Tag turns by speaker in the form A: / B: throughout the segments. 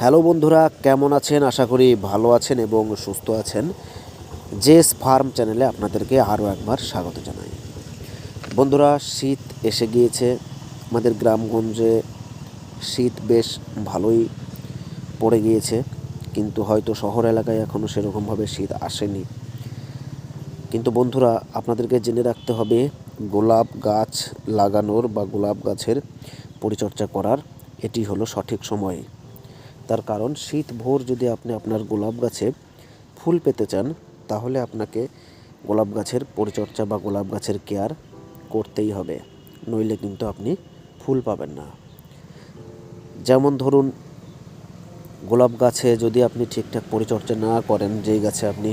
A: Hello বন্ধুরা, কেমন আছেন? আশা করি ভালো আছেন এবং সুস্থ আছেন। জেস ফার্ম চ্যানেলে আপনাদেরকে আরও একবার স্বাগত জানাই। বন্ধুরা, শীত এসে গিয়েছে। আমাদের গ্রামগঞ্জে শীত বেশ ভালোই পড়ে গিয়েছে, কিন্তু হয়তো শহর এলাকায় এখনও সেরকমভাবে শীত আসেনি। কিন্তু বন্ধুরা, আপনাদেরকে জেনে রাখতে হবে গোলাপ গাছ লাগানোর বা গোলাপ গাছের পরিচর্যা করার এটি হলো সঠিক সময়। তার কারণ শীত ভোর যদি আপনি আপনার গোলাপ গাছে ফুল পেতে চান, তাহলে আপনাকে গোলাপ গাছের পরিচর্যা বা গোলাপ গাছের কেয়ার করতেই হবে, নইলে কিন্তু আপনি ফুল পাবেন না। যেমন ধরুন, গোলাপ গাছে যদি আপনি ঠিকঠাক পরিচর্যা না করেন, যেই গাছে আপনি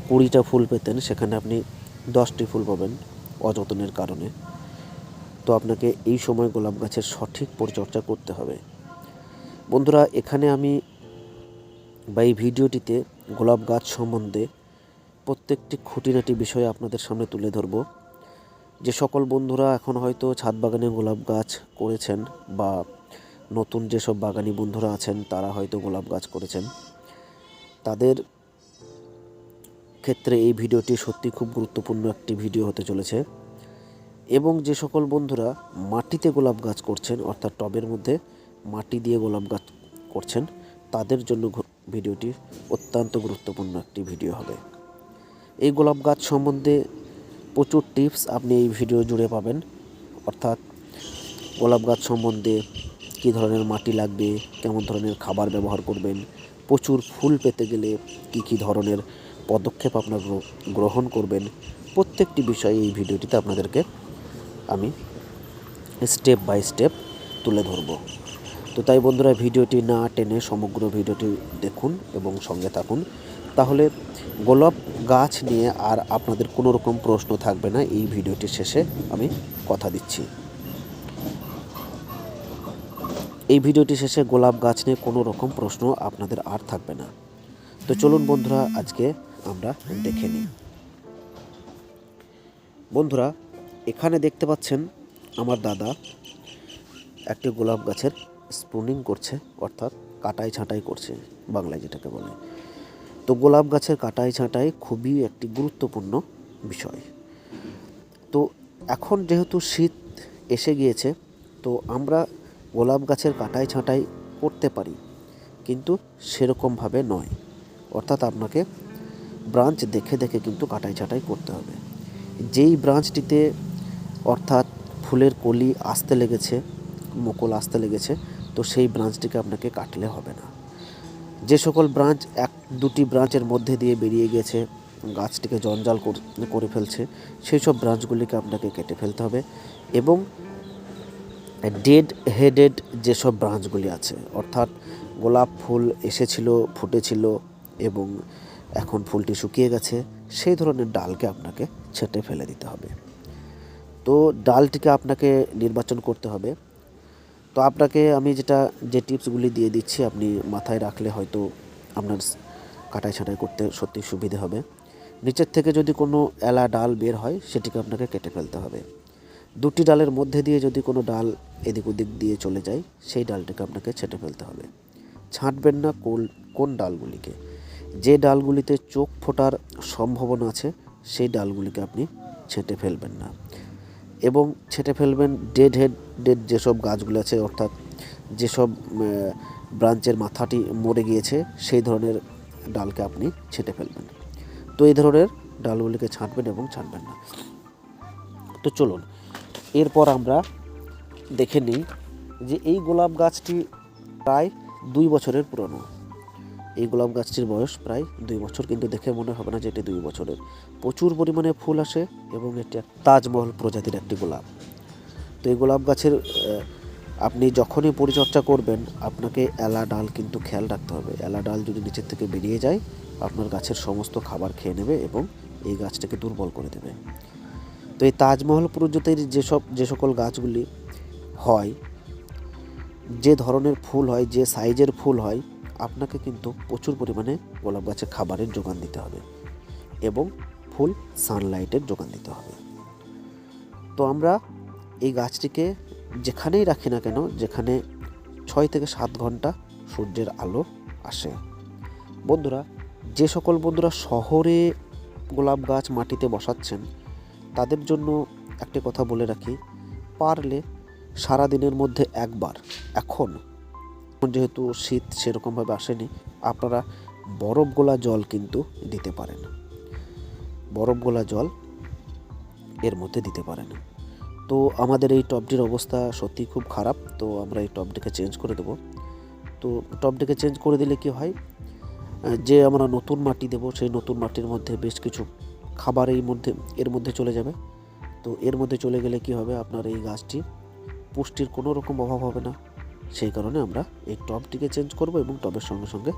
A: 20টা ফুল পেতেন সেখানে আপনি 10টি ফুল পাবেন অযত্নের কারণে। তো আপনাকে এই সময় গোলাপ গাছের সঠিক পরিচর্যা করতে হবে। বন্ধুরা, এখানে আমি বা এই ভিডিওটিতে গোলাপ গাছ সম্বন্ধে প্রত্যেকটি খুঁটিনাটি বিষয় আপনাদের সামনে তুলে ধরব। যে সকল বন্ধুরা এখন হয়তো ছাদ বাগানে গোলাপ গাছ করেছেন বা নতুন যেসব বাগানি বন্ধুরা আছেন তারা হয়তো গোলাপ গাছ করেছেন, তাদের ক্ষেত্রে এই ভিডিওটি সত্যি খুব গুরুত্বপূর্ণ একটি ভিডিও হতে চলেছে। এবং যে সকল বন্ধুরা মাটিতে গোলাপ গাছ করছেন, অর্থাৎ টবের মধ্যে মাটি দিয়ে গোলাপ গাছ করছেন, তাদের জন্য ভিডিওটি অত্যন্ত গুরুত্বপূর্ণ একটি ভিডিও হবে। এই গোলাপ গাছ সম্বন্ধে প্রচুর টিপস আপনি এই ভিডিও জুড়ে পাবেন। অর্থাৎ গোলাপ গাছ সম্বন্ধে কী ধরনের মাটি লাগবে, কেমন ধরনের খাবার ব্যবহার করবেন, প্রচুর ফুল পেতে গেলে কী কী ধরনের পদক্ষেপ আপনার গ্রহণ করবেন, প্রত্যেকটি বিষয়ে এই ভিডিওটিতে আপনাদেরকে আমি স্টেপ বাই স্টেপ তুলে ধরব। তো তাই বন্ধুরা, ভিডিওটি না টেনে সমগ্র ভিডিওটি দেখুন এবং সঙ্গে থাকুন, তাহলে গোলাপ গাছ নিয়ে আর আপনাদের কোনো রকম প্রশ্ন থাকবে না। এই ভিডিওটির শেষে আমি কথা দিচ্ছি, এই ভিডিওটি শেষে গোলাপ গাছ নিয়ে কোনো রকম প্রশ্ন আপনাদের আর থাকবে না। তো চলুন বন্ধুরা, আজকে আমরা দেখে নিই। বন্ধুরা, এখানে দেখতে পাচ্ছেন আমার দাদা একটি গোলাপ গাছের স্প্রুনিং করছে, অর্থাৎ কাটাই ছাঁটাই করছে, বাংলায় যেটাকে বলে। তো গোলাপ গাছের কাটাই ছাঁটাই খুবই একটি গুরুত্বপূর্ণ বিষয়। তো এখন যেহেতু শীত এসে গিয়েছে, তো আমরা গোলাপ গাছের কাটাই ছাঁটাই করতে পারি, কিন্তু সেরকমভাবে নয়। অর্থাৎ আপনাকে ব্রাঞ্চ দেখে দেখে কিন্তু কাটাই ছাঁটাই করতে হবে। যেই ব্রাঞ্চটিতে অর্থাৎ ফুলের কলি আসতে লেগেছে, মুকুল আসতে লেগেছে, তো সেই ব্রাঞ্চটিকে আপনাকে কাটলে হবে না। যে সকল ব্রাঞ্চ 1-2টি ব্রাঞ্চের মধ্যে দিয়ে বেরিয়ে গেছে, গাছটিকে জঞ্জাল করে ফেলছে, সেই সব ব্রাঞ্চগুলিকে আপনাকে কেটে ফেলতে হবে। এবং ডেড হেডেড যেসব ব্রাঞ্চগুলি আছে, অর্থাৎ গোলাপ ফুল এসেছিল, ফুটেছিল এবং এখন ফুলটি শুকিয়ে গেছে, সেই ধরনের ডালকে আপনাকে ছেঁটে ফেলে দিতে হবে। তো ডালটিকে আপনাকে নির্বাচন করতে হবে। তো আপনাকে আমি যে টিপসগুলি দিয়ে দিচ্ছি, আপনি মাথায় রাখলে হয়তো আপনার কাটাই ছাঁটাই করতে সত্যি সুবিধে হবে। নিচের থেকে যদি কোনো এলা ডাল বের হয়, সেটিকে আপনাকে কেটে ফেলতে হবে। 2টি ডালের মধ্যে দিয়ে যদি কোনো ডাল এদিক ওদিক দিয়ে চলে যায়, সেই ডালটিকে আপনাকে ছেঁটে ফেলতে হবে। ছাঁটবেন না কোন ডালগুলিকে, যে ডালগুলিতে চোখ ফোটার সম্ভাবনা আছে, সেই ডালগুলিকে আপনি ছেঁটে ফেলবেন না। এবং ছেঁটে ফেলবেন ডেড যেসব গাছগুলো আছে, অর্থাৎ যেসব ব্রাঞ্চের মাথাটি মরে গিয়েছে, সেই ধরনের ডালকে আপনি ছেঁটে ফেলবেন। তো এই ধরনের ডালগুলিকে ছাঁটবেন এবং ছাঁটবেন না। তো চলুন এরপর আমরা দেখে নিই যে এই গোলাপ গাছটি প্রায় 2 বছরের পুরনো। এই গোলাপ গাছটির বয়স প্রায় 2 বছর, কিন্তু দেখে মনে হবে না যে এটি 2 বছরের। প্রচুর পরিমাণে ফুল আসে এবং এটি তাজমহল প্রজাতির একটি গোলাপ। তো এই গোলাপ গাছের আপনি যখনই পরিচর্যা করবেন, আপনাকে এলা ডাল কিন্তু খেয়াল রাখতে হবে। এলা ডাল যদি নিচের থেকে বেরিয়ে যায়, আপনার গাছের সমস্ত খাবার খেয়ে নেবে এবং এই গাছটাকে দুর্বল করে দেবে। তো এই তাজমহল প্রজাতির যে সকল গাছগুলি হয়, যে ধরনের ফুল হয়, যে সাইজের ফুল হয়, আপনাকে কিন্তু প্রচুর পরিমাণে গোলাপ গাছে খাবারের যোগান দিতে হবে এবং ফুল সানলাইটের যোগান দিতে হবে। তো আমরা এই গাছটিকে যেখানেই রাখি না কেন, যেখানে 6 থেকে 7 ঘন্টা সূর্যের আলো আসে। বন্ধুরা, যে সকল বন্ধুরা শহরে গোলাপ গাছ মাটিতে বসাচ্ছেন তাদের জন্য একটা কথা বলে রাখি, পারলে সারা দিনের মধ্যে একবার, এখন যেহেতু শীত সেরকমভাবে আসেনি, আপনারা বরফ গোলা জল কিন্তু দিতে পারেন, বরফ গোলা জল এর মধ্যে দিতে পারেন। তো আমাদের এই টবটির অবস্থা সত্যি খুব খারাপ, তো আমরা এই টবটিকে চেঞ্জ করে দেব। তো টবটিকে চেঞ্জ করে দিলে কি হয়, যে আমরা নতুন মাটি দেব সেই নতুন মাটির মধ্যে বেশ কিছু খাবার এর মধ্যে চলে যাবে। তো এর মধ্যে চলে গেলে কি হবে, আপনার এই গাছটি পুষ্টির কোনো রকম অভাব হবে না। সেই কারণে আমরা এই টবটিকে চেঞ্জ করব এবং টবের সঙ্গে সঙ্গে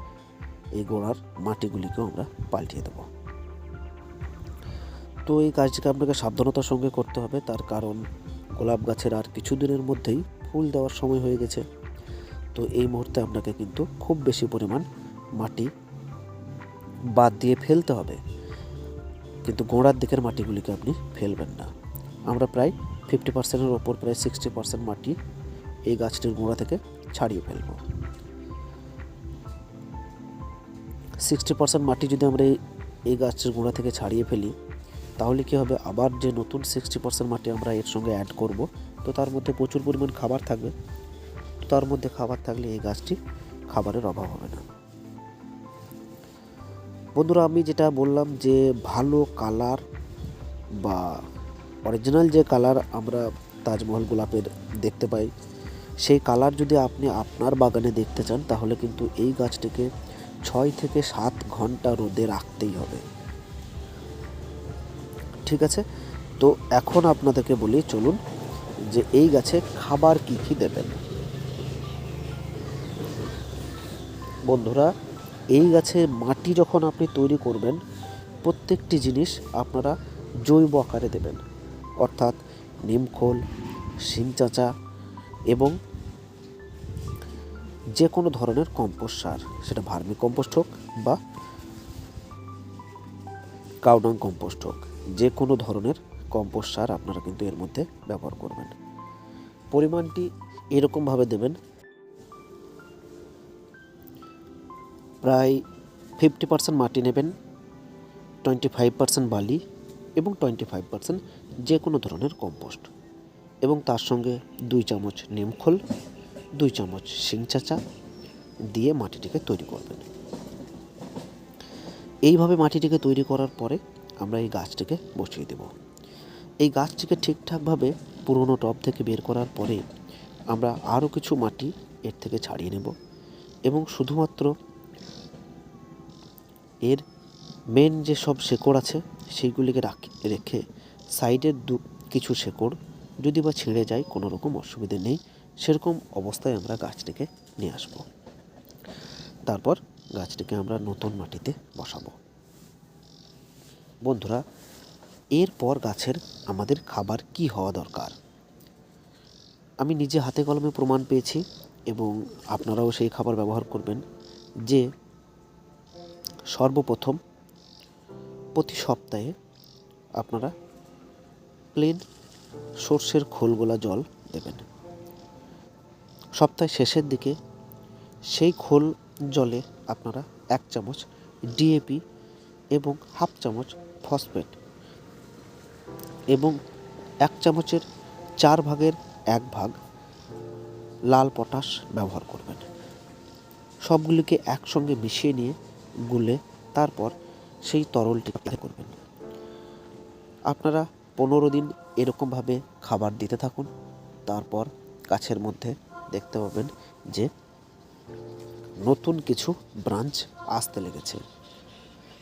A: এই গোড়ার মাটিগুলিকেও আমরা পাল্টিয়ে দেব। তো এই কাজটিকে আপনাকে সাবধানতার সঙ্গে করতে হবে, তার কারণ গোলাপ গাছের আর কিছুদিনের মধ্যেই ফুল দেওয়ার সময় হয়ে গেছে। তো এই মুহূর্তে আপনাকে কিন্তু খুব বেশি পরিমাণ মাটি বাদ দিয়ে ফেলতে হবে, কিন্তু গোড়ার দিকের মাটিগুলিকে আপনি ফেলবেন না। আমরা প্রায় 50%-এর ওপর প্রায় 60% মাটি এই গাছটির গোড়া থেকে ছাড়িয়ে ফেলব। 60% মাটি যদি আমরা এই গাছটির গোড়া থেকে ছাড়িয়ে ফেলি, তাহলে কি হবে, আবার যে নতুন 60% মাটি আমরা এর সঙ্গে অ্যাড করব, তো তার মধ্যে প্রচুর পরিমাণ খাবার থাকবে। তো তার মধ্যে খাবার থাকলে এই গাছটি খাবারের অভাব হবে না। বন্ধুরা, আমি যেটা বললাম যে ভালো কালার বা অরিজিনাল যে কালার আমরা তাজমহল গোলাপের দেখতে পাই, সেই কালার যদি আপনি আপনার বাগানে দেখতে চান, তাহলে কিন্তু এই গাছটিকে 6 থেকে 7 ঘন্টা রোদে রাখতেই হবে। ঠিক আছে, তো এখন আপনাদেরকে বলি, চলুন যে এই গাছে খাবার কি কি দেবেন। বন্ধুরা, এই গাছে মাটি যখন আপনি তৈরি করবেন, প্রত্যেকটি জিনিস আপনারা জৈব আকারে দেবেন, অর্থাৎ নিমখোল, শিং চাঁচা এবং যে কোনো ধরনের কম্পোস্ট সার, সেটা ভার্মি কম্পোস্ট হোক বা কাউডাং কম্পোস্ট হোক, যে কোনো ধরনের কম্পোস্ট সার আপনারা কিন্তু এর মধ্যে ব্যবহার করবেন। পরিমাণটি এরকমভাবে দেবেন, প্রায় 50% মাটি নেবেন, 25% বালি এবং 25% যে কোনো ধরনের কম্পোস্ট, এবং তার সঙ্গে 2 চামচ নিমখোল, 2 চামচ শিং চাঁচা দিয়ে মাটিটিকে তৈরি করবেন। এইভাবে মাটিটিকে তৈরি করার পরে আমরা এই গাছটিকে বসিয়ে দেব। এই গাছটিকে ঠিকঠাকভাবে পুরনো টব থেকে বের করার পরে আমরা আরও কিছু মাটি এর থেকে ছাড়িয়ে নেব এবং শুধুমাত্র এর মেন যে সব শেকড় আছে সেইগুলিকে রেখে সাইডের কিছু শেকড় যদি বা ছিঁড়ে যায়, কোনো রকম অসুবিধে নেই, সেরকম অবস্থায় আমরা গাছটিকে নিয়ে আসব। তারপর গাছটিকে আমরা নতুন মাটিতে বসাবো। বন্ধুরা, এরপর গাছের আমাদের খাবার কি হওয়া দরকার, আমি নিজে হাতে কলমে প্রমাণ পেয়েছি এবং আপনারাও সেই খাবার ব্যবহার করবেন। যে সর্বপ্রথম প্রতি সপ্তাহে আপনারা প্লেন সর্ষের খোলগোলা জল দেবেন। সপ্তাহের শেষের দিকে সেই খোল জলে আপনারা 1 চামচ ডিএপি এবং 1/2 চামচ ফসফেট এবং 1 চামচের 4 ভাগের 1 ভাগ লাল পটাশ ব্যবহার করবেন। সবগুলিকে একসঙ্গে মিশিয়ে নিয়ে গুলে তারপর সেই তরলটি করবেন। আপনারা 15 দিন এরকমভাবে খাবার দিতে থাকুন। তারপর গাছের মধ্যে দেখতে পাবেন যে নতুন কিছু ব্রাঞ্চ আসতে লেগেছে।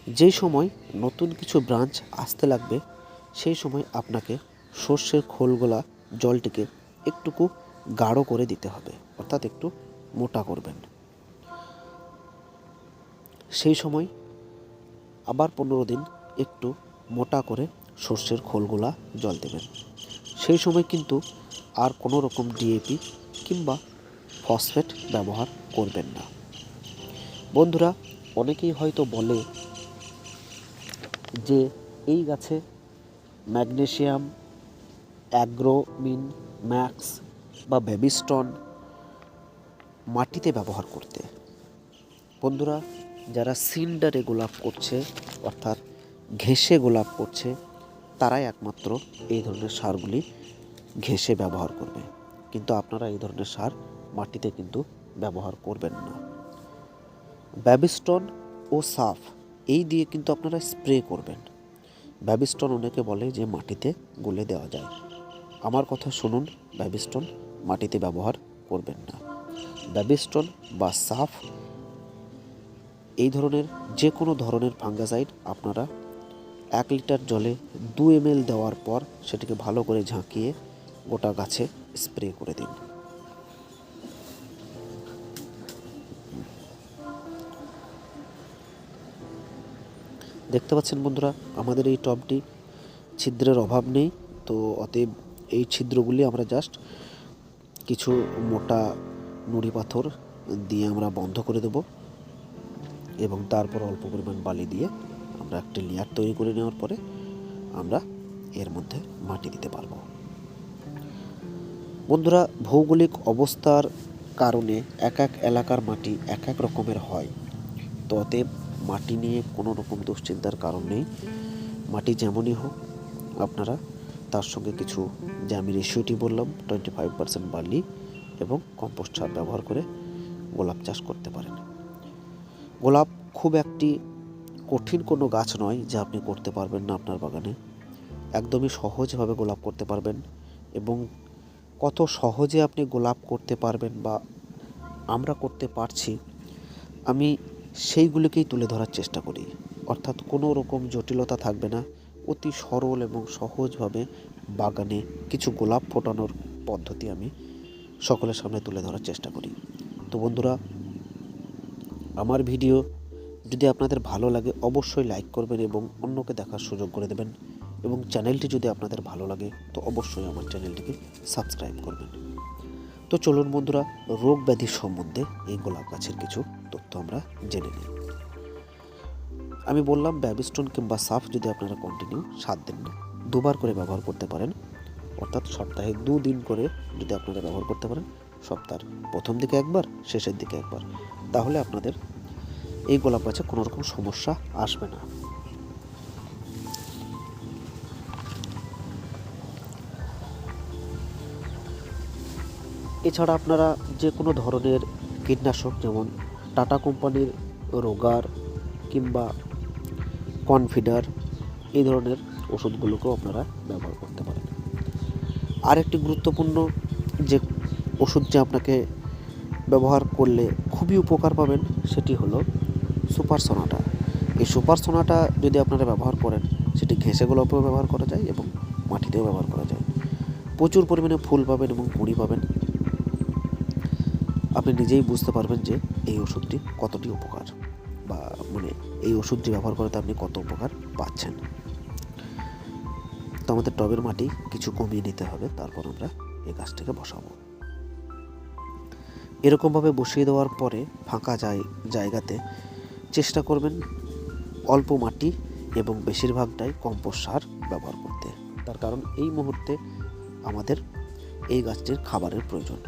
A: যেই সময় নতুন কিছু ব্রাঞ্চ আসতে লাগবে, সেই সময় আপনাকে সর্ষের খোলগোলা জলটিকে একটুকু গাঢ় করে দিতে হবে, অর্থাৎ একটু মোটা করবেন। সেই সময় আবার 15 দিন একটু মোটা করে সর্ষের খোলগোলা জল দেবেন। সেই সময় কিন্তু আর কোনো রকম ডিএপি কিংবা ফসফেট ব্যবহার করবেন না। বন্ধুরা, অনেকেই হয়তো বলে যে এই গাছে ম্যাগনেসিয়াম, অ্যাগ্রোমিন ম্যাক্স বা বেবিস্টন মাটিতে ব্যবহার করতে। বন্ধুরা, যারা সিন্ডারে গোলাপ করছে অর্থাৎ ঘেঁষে গোলাপ করছে তারাই একমাত্র এই ধরনের সারগুলি ঘেঁষে ব্যবহার করবে, কিন্তু আপনারা এই ধরনের সার মাটিতে কিন্তু ব্যবহার করবেন না। ব্যাবিস্টন ও সাফ এই দিয়ে কিন্তু আপনারা স্প্রে করবেন। ব্যাবিস্টন অনেকে বলে যে মাটিতে গুলে দেওয়া যায়, আমার কথা শুনুন, ব্যাবিস্টন মাটিতে ব্যবহার করবেন না। ব্যাবিস্টন বা সাফ এই ধরনের যে কোনো ধরনের ফাঙ্গাসাইড আপনারা 1 লিটার জলে 2 ml দেওয়ার পর সেটিকে ভালো করে ঝাঁকিয়ে গোটা গাছে স্প্রে করে দিন। দেখতে পাচ্ছেন বন্ধুরা, আমাদের এই টবটি ছিদ্রের অভাব নেই, তো অতএব এই ছিদ্রগুলি আমরা জাস্ট কিছু মোটা নুড়ি পাথর দিয়ে আমরা বন্ধ করে দেব এবং তারপর অল্প পরিমাণ বালি দিয়ে আমরা একটা লেয়ার তৈরি করে নেওয়ার পরে আমরা এর মধ্যে মাটি দিতে পারবো। বন্ধুরা, ভৌগোলিক অবস্থার কারণে এক এক এলাকার মাটি এক এক রকমের হয়, তো অতএব মাটি নিয়ে কোনো রকম দুশ্চিন্তার কারণ নেই। মাটি যেমনই হোক আপনারা তার সঙ্গে কিছু, যে আমি রেশিওটি বললাম 25% বালি এবং কম্পোস্ট সার ব্যবহার করে গোলাপ চাষ করতে পারেন। গোলাপ খুব একটি কঠিন কোনো গাছ নয় যে আপনি করতে পারবেন না আপনার বাগানে, একদমই সহজভাবে গোলাপ করতে পারবেন। এবং কত সহজে আপনি গোলাপ করতে পারবেন বা আমরা করতে পারছি, আমি সেইগুলিকেই তুলে ধরার চেষ্টা করি। অর্থাৎ কোনো রকম জটিলতা থাকবে না, অতি সরল এবং সহজভাবে বাগানে কিছু গোলাপ ফোটানোর পদ্ধতি আমি সকলের সামনে তুলে ধরার চেষ্টা করি। তো বন্ধুরা, আমার ভিডিও যদি আপনাদের ভালো লাগে অবশ্যই লাইক করবেন এবং অন্যকে দেখার সুযোগ করে দেবেন, এবং চ্যানেলটি যদি আপনাদের ভালো লাগে তো অবশ্যই আমার চ্যানেলটিকে সাবস্ক্রাইব করবেন। তো চলুন বন্ধুরা, রোগ ব্যাধি সম্বন্ধে এই গোলাপ গাছের কিছু তথ্য আমরা জেনে নিই। আমি বললাম ব্যাবিস্টন কিংবা সাফ যদি আপনারা কন্টিনিউ 7 দিন 2 বার করে ব্যবহার করতে পারেন, অর্থাৎ সপ্তাহে 2 দিন করে যদি আপনারা ব্যবহার করতে পারেন, সপ্তাহের প্রথম দিকে একবার, শেষের দিকে একবার, তাহলে আপনাদের এই গোলাপ গাছে কোনো রকম সমস্যা আসবে না। এছাড়া আপনারা যে কোনো ধরনের কীটনাশক, যেমন টাটা কোম্পানির রোগার কিংবা কনফিডার, এই ধরনের ওষুধগুলোকেও আপনারা ব্যবহার করতে পারেন। আর একটি গুরুত্বপূর্ণ যে ওষুধ যে আপনাকে ব্যবহার করলে খুবই উপকার পাবেন সেটি হলো সুপার সোনাটা। এই সুপার সোনাটা যদি আপনারা ব্যবহার করেন, সেটি ঘেঁষে গোলাপেও ব্যবহার করা যায় এবং মাটিতেও ব্যবহার করা যায়। প্রচুর পরিমাণে ফুল পাবেন এবং কুঁড়ি পাবেন। আপনি নিজেই বুঝতে পারবেন যে এই ওষুধটি কতটি উপকার, বা এই ওষুধটি ব্যবহার করতে আপনি কত উপকার পাচ্ছেন। তো আমাদের টবের মাটি কিছু কমিয়ে নিতে হবে, তারপর আমরা এই গাছটাকে বসাবো। এরকমভাবে বসিয়ে দেওয়ার পরে ফাঁকা জায়গাতে চেষ্টা করবেন অল্প মাটি এবং বেশিরভাগটাই কম্পোস্ট সার ব্যবহার করতে, তার কারণ এই মুহূর্তে আমাদের এই গাছটির খাবারের প্রয়োজন,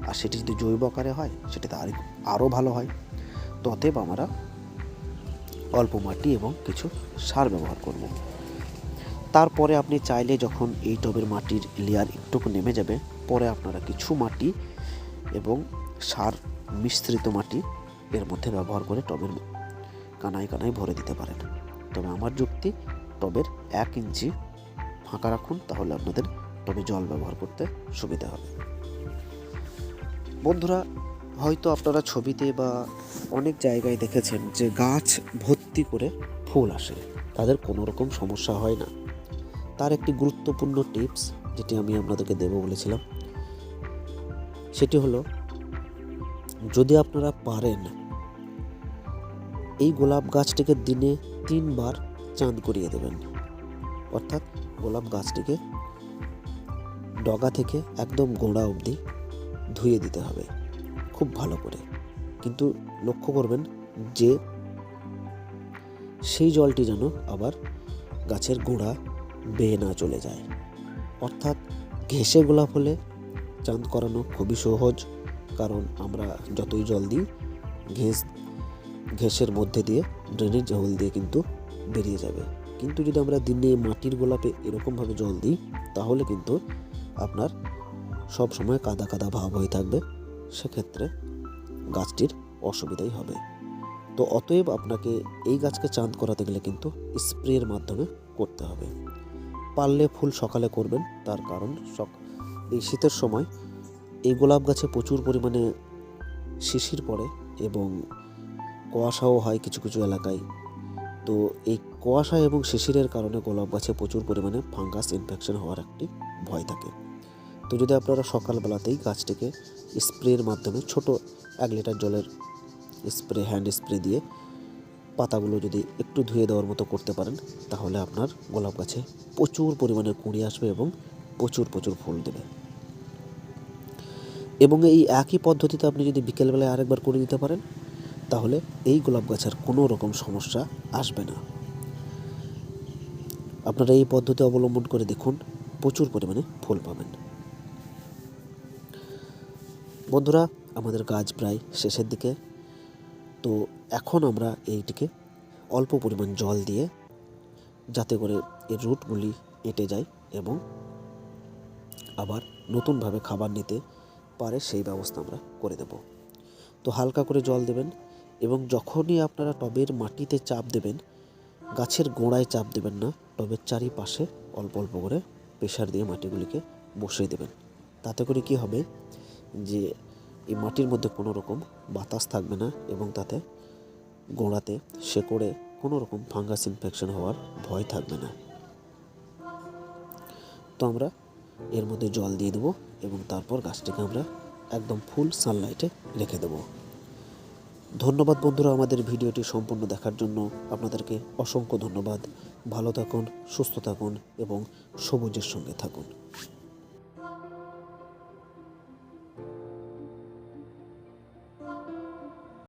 A: আর সেটি যদি জৈব আকারে হয় সেটি আরও ভালো হয়। তো অতএব আমরা অল্প মাটি এবং কিছু সার ব্যবহার করব। তারপরে আপনি চাইলে যখন এই টবের মাটির লেয়ার একটুকু নেমে যাবে, পরে আপনারা কিছু মাটি এবং সার মিশ্রিত মাটি এর মধ্যে ব্যবহার করে টবের কানায় কানায় ভরে দিতে পারেন। তবে আমার যুক্তি, টবের 1 ইঞ্চি ফাঁকা রাখুন, তাহলে আপনাদের টবে জল ব্যবহার করতে সুবিধা হবে। বন্ধুরা, হয়তো আপনারা ছবিতে বা অনেক জায়গায় দেখেছেন যে গাছ ভর্তি করে ফুল আসে, তাদের কোনো রকম সমস্যা হয় না। তার একটি গুরুত্বপূর্ণ টিপস যেটি আমি আপনাদেরকে দেব বলেছিলাম, সেটি হলো যদি আপনারা পারেন এই গোলাপ গাছটিকে দিনে 3 বার চান করিয়ে দেবেন। অর্থাৎ গোলাপ গাছটিকে ডগা থেকে একদম গোড়া অবধি ধুয়ে দিতে হবে খুব ভালো করে, কিন্তু লক্ষ্য করবেন যে সেই জলটি যেন আবার গাছের গোড়া বেয়ে না চলে যায়। অর্থাৎ ঘেঁষে গোলাপ হলে চান করানো খুবই সহজ, কারণ আমরা যতই জল দিই ঘেঁষের মধ্যে দিয়ে ড্রেনেজ হোল দিয়ে কিন্তু বেরিয়ে যাবে। কিন্তু যদি আমরা দিনে মাটির গোলাপে এরকমভাবে জল দিই তাহলে কিন্তু আপনার সব সময় কাদা কাদা ভাব হয়ে থাকবে, সেক্ষেত্রে গাছটির অসুবিধাই হবে। তো অতএব আপনাকে এই গাছকে চাঁদ করাতে গেলে কিন্তু স্প্রের মাধ্যমে করতে হবে। পারলে ফুল সকালে করবেন, তার কারণ এই শীতের সময় এই গোলাপ গাছে প্রচুর পরিমাণে শিশির পড়ে এবং কুয়াশাও হয় কিছু কিছু এলাকায়। তো এই কুয়াশা এবং শিশিরের কারণে গোলাপ গাছে প্রচুর পরিমাণে ফাঙ্গাস ইনফেকশন হওয়ার একটি ভয় থাকে। তো যদি আপনারা সকালবেলাতেই গাছটিকে স্প্রের মাধ্যমে ছোট 1 লিটার জলের হ্যান্ড স্প্রে দিয়ে পাতাগুলো যদি একটু ধুয়ে দেওয়ার মতো করতে পারেন, তাহলে আপনার গোলাপ গাছে প্রচুর পরিমাণে কুঁড়ি আসবে এবং প্রচুর ফুল দেবে। এবং এই একই পদ্ধতিতে আপনি যদি বিকেলবেলায় আরেকবার করে দিতে পারেন, তাহলে এই গোলাপ গাছের কোনো রকম সমস্যা আসবে না। আপনারা এই পদ্ধতি অবলম্বন করে দেখুন, প্রচুর পরিমাণে ফুল পাবেন। বন্ধুরা, আমাদের কাজ প্রায় শেষের দিকে। তো এখন আমরা এইটিকে অল্প পরিমাণ জল দিয়ে, যাতে করে এর রুটগুলি এঁটে যায় এবং আবার নতুনভাবে খাবার নিতে পারে সেই ব্যবস্থা আমরা করে দেব। তো হালকা করে জল দেবেন এবং যখনই আপনারা টবের মাটিতে চাপ দেবেন, গাছের গোড়ায় চাপ দেবেন না, টবের চারিপাশে অল্প অল্প করে প্রেসার দিয়ে মাটিগুলিকে বসিয়ে দেবেন। তাতে করে কি হবে যে এই মাটির মধ্যে কোনো রকম বাতাস থাকবে না এবং তাতে গোড়াতে শেকড়ে কোনো রকম ফাঙ্গাস ইনফেকশন হওয়ার ভয় থাকবে না। তো আমরা এর মধ্যে জল দিয়ে দেবো এবং তারপর গাছটিকে আমরা একদম ফুল সানলাইটে রেখে দেবো। ধন্যবাদ বন্ধুরা, আমাদের ভিডিওটি সম্পূর্ণ দেখার জন্য আপনাদেরকে অসংখ্য ধন্যবাদ। ভালো থাকুন, সুস্থ থাকুন এবং সবুজের সঙ্গে থাকুন।